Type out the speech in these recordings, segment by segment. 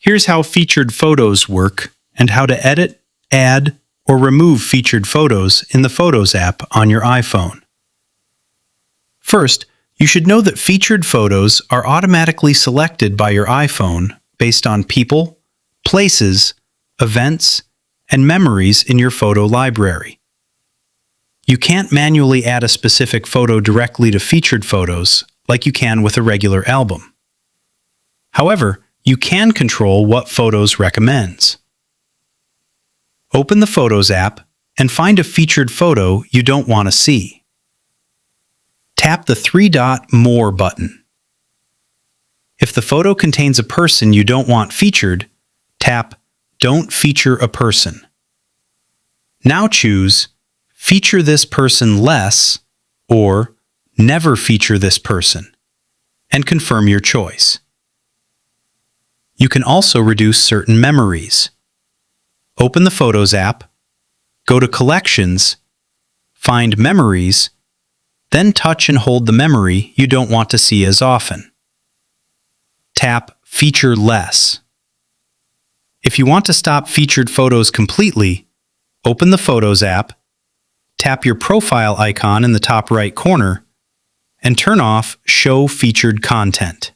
Here's how featured photos work and how to edit, add, or remove featured photos in the Photos app on your iPhone. First, you should know that featured photos are automatically selected by your iPhone based on people, places, events, and memories in your photo library. You can't manually add a specific photo directly to featured photos like you can with a regular album. However, you can control what Photos recommends. Open the Photos app and find a featured photo you don't want to see. Tap the three-dot More button. If the photo contains a person you don't want featured, tap Don't Feature a Person. Now choose Feature this person less or Never feature this person, and confirm your choice. You can also reduce certain memories. Open the Photos app, go to Collections, find Memories, then touch and hold the memory you don't want to see as often. Tap Feature Less. If you want to stop featured photos completely, open the Photos app, tap your profile icon in the top right corner, and turn off Show Featured Content.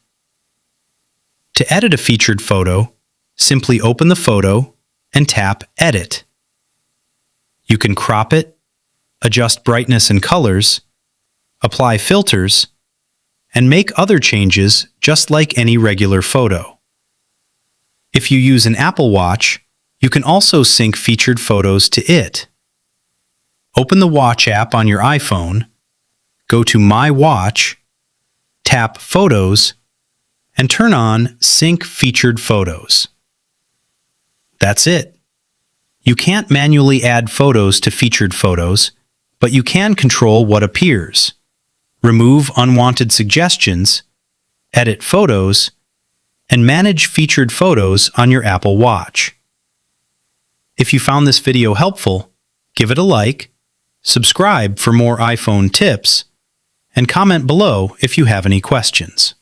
To edit a featured photo, simply open the photo and tap Edit. You can crop it, adjust brightness and colors, apply filters, and make other changes just like any regular photo. If you use an Apple Watch, you can also sync featured photos to it. Open the Watch app on your iPhone, go to My Watch, tap Photos, and turn on Sync Featured Photos. That's it. You can't manually add photos to featured photos, but you can control what appears, remove unwanted suggestions, edit photos, and manage featured photos on your Apple Watch. If you found this video helpful, give it a like, subscribe for more iPhone tips, and comment below if you have any questions.